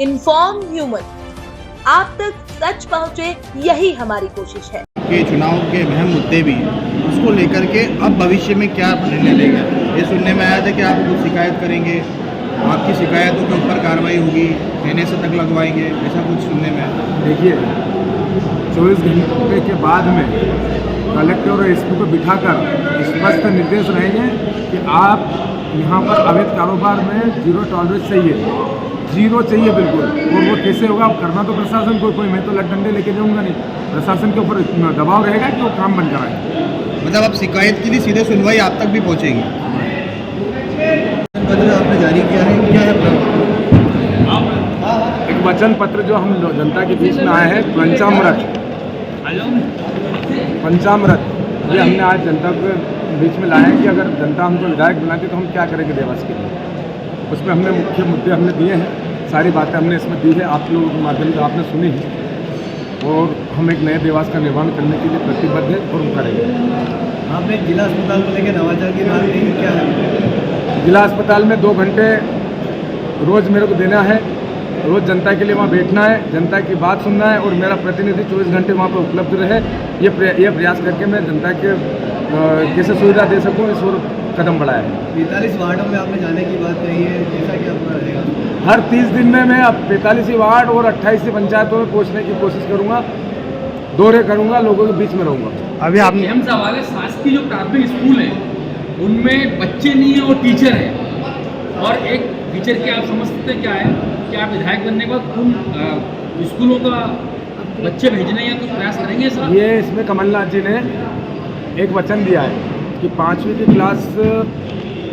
Inform human, आप तक सच पहुंचे, यही हमारी कोशिश है। के चुनाव के अहम मुद्दे भी हैं, उसको लेकर के अब भविष्य में क्या निर्णय लेगा? ये सुनने में आया था कि आप कुछ शिकायत करेंगे, आपकी शिकायतों के ऊपर कार्रवाई होगी, NSA तक लगवाएंगे, ऐसा कुछ सुनने में आया। देखिए 24 घंटे के बाद में कलेक्टर और एसपी को बिठाकर स्पष्ट निर्देश रहेंगे कि आप यहाँ पर अवैध कारोबार में जीरो टॉलरेंस चाहिए, जीरो चाहिए बिल्कुल। और वो कैसे होगा करना तो प्रशासन को, कोई मैं तो लट डंडे लेके जाऊँगा नहीं, प्रशासन के ऊपर दबाव रहेगा कि वो काम बंद कराएं। मतलब आप शिकायत के लिए सीधे सुनवाई आप तक भी पहुँचेंगे? पत्र आपने जारी किया है, क्या है? एक वचन पत्र जो हम जनता के बीच में आया है, पंचामृत, ये हमने आज जनता के बीच में लाया है कि अगर जनता हमको विधायक बनाती तो हम क्या करेंगे देवास के लिए। उसमें हमने मुख्य मुद्दे हमने दिए हैं, सारी बातें हमने इसमें दी है, आप लोगों के माध्यम से आपने सुनी है। और हम एक नए देवास का निर्माण करने के लिए प्रतिबद्ध है और हम करेंगे। आपने जिला अस्पताल को लेकर नवाचार की बात कही, क्या है? जिला अस्पताल में 2 घंटे रोज़ मेरे को देना है, रोज़ जनता के लिए वहाँ बैठना है, जनता की बात सुनना है और मेरा प्रतिनिधि 24 घंटे वहाँ पर उपलब्ध रहे, ये प्रयास करके मैं जनता के कैसे सुविधा दे सकूँ इस ओर कदम बढ़ाया है। 45 वार्डों में आपने जाने की बात कही है, जैसा कि आपका रहेगा हर 30 दिन में मैं अब 45 वार्ड और 28 पंचायतों में पहुँचने की कोशिश करूँगा, दौरे करूँगा, लोगों के बीच में रहूँगा। अभी आपने अहम सवाल है, शासकीय जो प्राथमिक स्कूल है उनमें बच्चे नहीं है और टीचर है, और एक टीचर के आप समझते क्या है कि आप विधायक बनने के बाद उन स्कूलों का बच्चे भेजने या कुछ प्रयास करेंगे सर? ये इसमें कमलनाथ जी ने एक वचन दिया है कि 5वीं की क्लास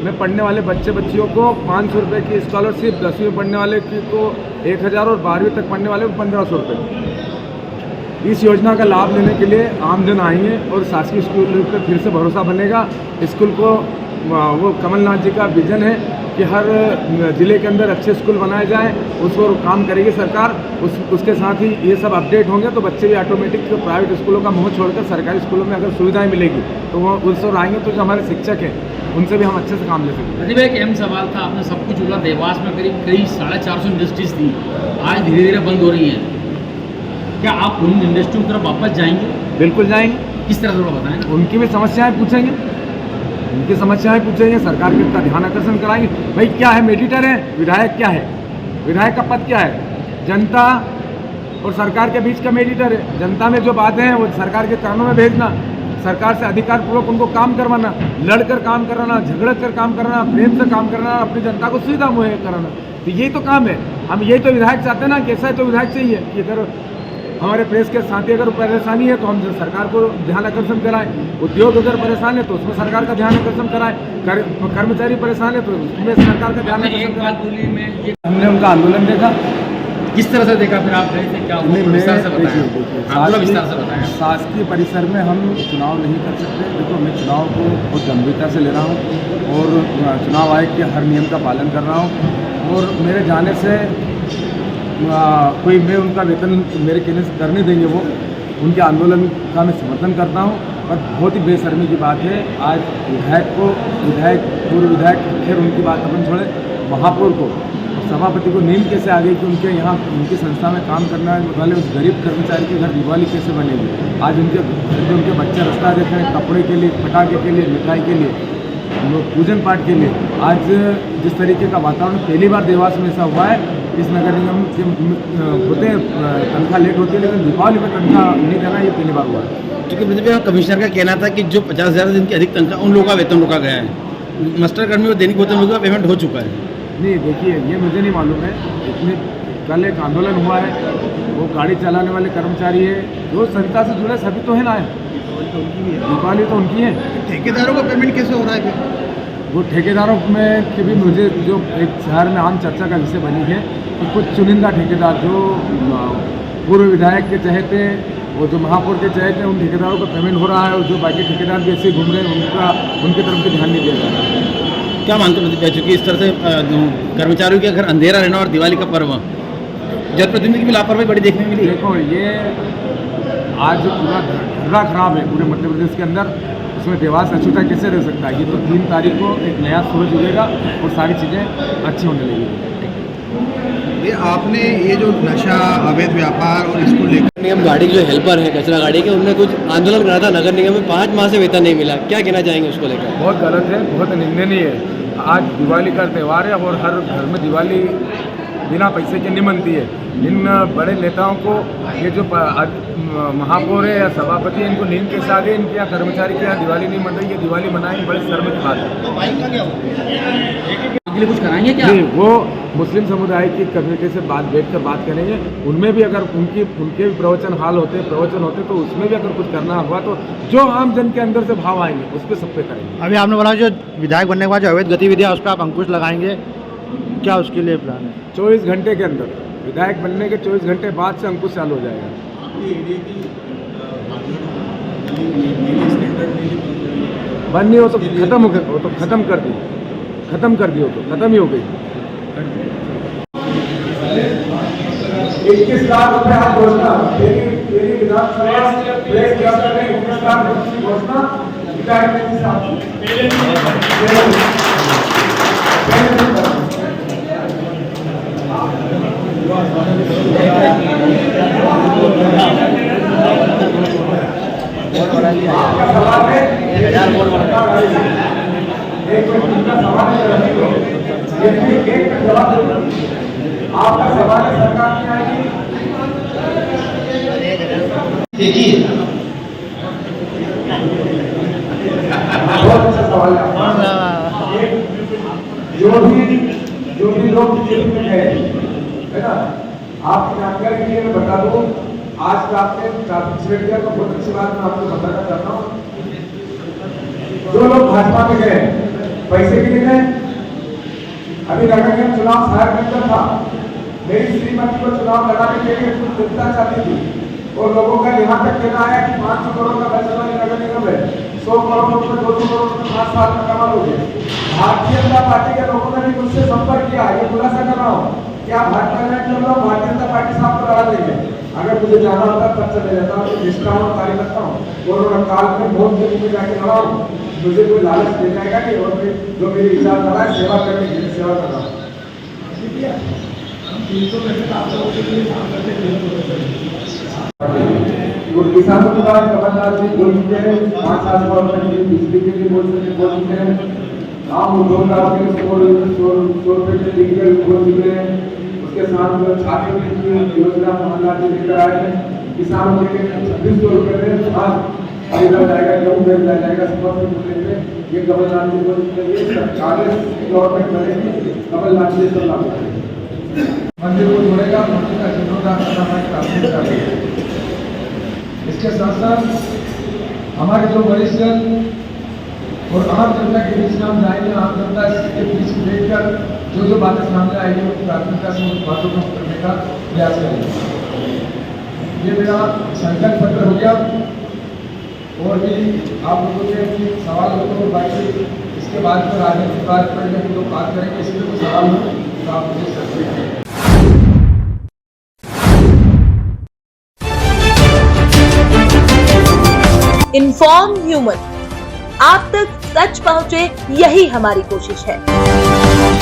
में पढ़ने वाले बच्चियों को 500 रुपये की स्कॉलरशिप, 10वीं में पढ़ने वाले की को 1000 और 12वीं तक पढ़ने वाले को 1500 रुपये। इस योजना का लाभ लेने के लिए आमजन आएंगे और शासकीय स्कूल पर फिर से भरोसा बनेगा। स्कूल को वो कमलनाथ जी का विजन है कि हर ज़िले के अंदर अच्छे स्कूल बनाए जाएं, उस पर काम करेगी सरकार। उसके साथ ही ये सब अपडेट होंगे तो बच्चे भी ऑटोमेटिक प्राइवेट स्कूलों का मुँह छोड़कर सरकारी स्कूलों में अगर सुविधाएं मिलेगी तो वो उस ओर आएंगे। तो जो हमारे शिक्षक हैं उनसे भी हम अच्छे से काम ले सकेंगे। प्रतिभा, एक अहम सवाल था, आपने सब कुछ बोला, देवास में करीब 450 इंडस्ट्रीज थी, आज धीरे धीरे बंद हो रही हैं, क्या आप उन इंडस्ट्रियों की तरफ वापस जाएंगे? बिल्कुल जाएंगे। किस तरह थोड़ा बताएं? उनकी भी समस्याएं पूछेंगे, उनकी समस्याएं पूछेंगे, सरकार का ध्यान आकर्षण कराएंगे। भाई क्या है, मेडिएटर है, विधायक क्या है, विधायक का पद क्या है? जनता और सरकार के बीच का मेडिएटर है। जनता में जो बातें हैं वो सरकार के कानों में भेजना, सरकार से अधिकारपूर्वक उनको काम करवाना, लड़कर काम कराना, झगड़ कर काम कराना, प्रेम से काम कराना, अपनी जनता को सुविधा मुहैया कराना। तो यही तो काम है। हम यही तो विधायक चाहते हैं ना, कैसा है तो विधायक चाहिए कि अगर हमारे प्रेस के साथी अगर परेशानी है तो हम सरकार को ध्यान आकर्षण कराएं, उद्योग अगर परेशान है तो उसमें सरकार का ध्यान आकर्षण कराएं, कर्मचारी परेशान है तो उसमें सरकार का ध्यान आकर्षण कराएं। हमने उनका आंदोलन देखा। किस तरह से देखा? फिर आप गए थे क्या? विस्तार से बताएं, विस्तार से बताएं। शासकीय परिसर में हम चुनाव नहीं कर सकते। देखो, मैं चुनाव को बहुत गंभीरता से ले रहा हूँ और चुनाव आयोग के हर नियम का पालन कर रहा हूँ, और मेरे जाने से कोई मैं उनका वेतन मेरे कहने से कर नहीं देंगे। वो उनके आंदोलन का मैं समर्थन करता हूँ, और बहुत ही बेशर्मी की बात है आज पूर्व विधायक, खैर उनकी बात अपन छोड़े, महापौर को, सभापति को नींद कैसे आ गई कि उनके यहाँ उनकी संस्था में काम करने वाले उस गरीब कर्मचारी के घर दिवाली कैसे बनेगी। आज उनके बच्चे रास्ता देख रहे हैं कपड़े के लिए, पटाखे के लिए, मिठाई के लिए, पूजन पाठ के लिए। आज जिस तरीके का वातावरण पहली बार देवास में ऐसा हुआ है, इस नगर निगम के होते तनख्वाह लेट होती है, लेकिन दीपावली में तनख्वाह नहीं देना ये पहली बार हुआ है। क्योंकि प्रतिभा, कमिश्नर का कहना था कि जो 50,000 दिन की अधिक तनख्वाह उन लोगों का वेतन रोका गया है, मास्टर कर्मी को दैनिक वेतन का पेमेंट हो चुका है। नहीं, देखिए ये मुझे नहीं मालूम है। इतनी कल एक आंदोलन हुआ है, वो गाड़ी चलाने वाले कर्मचारी है, जो संस्था से जुड़े सभी तो है ना, दीपावली तो उनकी है। ठेकेदारों का पेमेंट कैसे हो रहा है? वो ठेकेदारों में के भी मुझे जो एक शहर में आम चर्चा का विषय बनी है कि कुछ चुनिंदा ठेकेदार जो पूर्व विधायक के चहेते, वो जो महापौर के चहेते, उन ठेकेदारों का पेमेंट हो रहा है, और जो बाकी ठेकेदार भी ऐसे घूम रहे हैं उनकी तरफ भी ध्यान नहीं दिया जा रहा है। क्या मानते हैं प्रतिभा, चूँकि इस तरह से कर्मचारियों के घर अंधेरा रहना और दिवाली का पर्व, जनप्रतिनिधि की भी लापरवाही बड़ी देखने मिली? देखो, ये आज पूरा धर्रा खराब है पूरे मध्य प्रदेश के अंदर, उसमें देवास अछूता कैसे रह सकता है? ये तो 3 तारीख को एक नया सूरज उगेगा और सारी चीज़ें अच्छी होने लगेगी। ये आपने ये जो नशा अवैध व्यापार और इसको लेकर निगम गाड़ी के जो हेल्पर हैं कचरा गाड़ी के, उनने कुछ आंदोलन करा था नगर निगम में, 5 माह से वेतन नहीं मिला, क्या कहना चाहेंगे उसको लेकर? बहुत गलत है, बहुत निंदनीय है। आज दिवाली का त्यौहार है और हर घर में दिवाली बिना पैसे के नहीं मनती है। इन बड़े नेताओं को ये जो महापौर है या सभापति है, इनको नींद कैसे आ गए, इनके यहाँ कर्मचारी के यहाँ दिवाली नहीं मन रही, ये दिवाली मनाएंगे, बड़े शर्म की बात है। के लिए कुछ कराएंगे क्या? नहीं, वो मुस्लिम समुदाय की कम्युनिटी से बैठ कर बात करेंगे। उनमें भी अगर उनके भी प्रवचन होते तो उसमें भी अगर कुछ करना हुआ तो जो आम जन के अंदर से भाव आएंगे उस पर सब पे करेंगे। अभी आपने बोला जो विधायक बनने के बाद जो अवैध गतिविधियाँ उस पर आप अंकुश लगाएंगे, क्या उसके लिए प्लान है? 24 घंटे के अंदर, विधायक बनने के 24 घंटे बाद से अंकुश चालू हो जाएगा। बंद नहीं हो तो खत्म हो गया, वो तो खत्म कर दी, तो खत्म ही हो गई। 21 लाख रुपए आप घोषणा, तेरी विधानसभा प्रेस क्लब में 19 लाख रुपए की घोषणा विधायक ने आपका सवाल है, एक मिनट का सवाल है, एक जवाब आपका सवाल है, सरकार क्या आएगी? देखिए बहुत अच्छा सवाल है। जो भी लोग है ना, आपकी जानकारी के लिए मैं बता दूं, आज का आपने पार्टिसिपेट किया तो बहुत अच्छी बात मैं आपको बताना चाहता हूँ। जो लोग भाजपा में गए पैसे के लिए गए, अभी नगर निगम चुनाव सहायक निकल था, मेरी श्रीमती को चुनाव लड़ाने के लिए कुछ जनता चाहती थी और लोगों का यहाँ तक कहना है कि 500 करोड़ का बचत वाली नगर निगम है, 100 करोड़ रुपए 200 करोड़ रुपए 5 साल में कमा लोगे। भारतीय जनता पार्टी के लोगों ने भी मुझसे संपर्क किया, ये खुलासा कर रहा हूँ कि आप भाजपा में चल रहे हो, भारतीय जनता पार्टी से आपको लड़ा देंगे। अगर मुझे जाना होता तब चले जाता हूँ, निष्ठा और कार्यकर्ता हूँ, कोरोना काल में बहुत जगह में जाके लड़ा हूँ, मुझे कोई लालच दे जाएगा नहीं, और जो मेरी विचारधारा है सेवा करने के लिए सेवा कर रहा हूँ। किसानों के बाद कमलनाथ जी बोल चुके हैं, 5-7 रुपए की बिजली के लिए बोल चुके हैं, आम उद्योगदारों के लिए 100 रुपए के लीगल बोल चुके हैं। उसके साथ छात्रवृत्ति की योजना कमलनाथ जी लेकर आए हैं, किसानों के लिए 2600 रुपए में धान खरीदा जाएगा, गेहूँ खरीदा जाएगा, ये कमलनाथ जी बोल चुके हैं। कांग्रेस गवर्नमेंट बनेगी, कमलनाथ जी सब लागू करेंगे। मंदिर को जोड़ेगा, मंदिर का जीर्णोद्धार करना। इसके साथ साथ हमारे जो वरिष्ठ और आम जनता के बीच में हम जाएंगे, आम जनता के बीच में देखकर जो बातें सामने आएगी उनकी प्राथमिकता से उन बातों को करने का प्रयास करेंगे। ये मेरा संकल्प पत्र हो गया। और भी आप लोगों के सवाल हो तो बाकी इसके बाद में राजनीतिक बात करने की लोग बात करेंगे, इसमें कोई सवाल हो तो आप मुझे सकते। इन्फॉर्म ह्यूमन, आप तक सच पहुंचे, यही हमारी कोशिश है।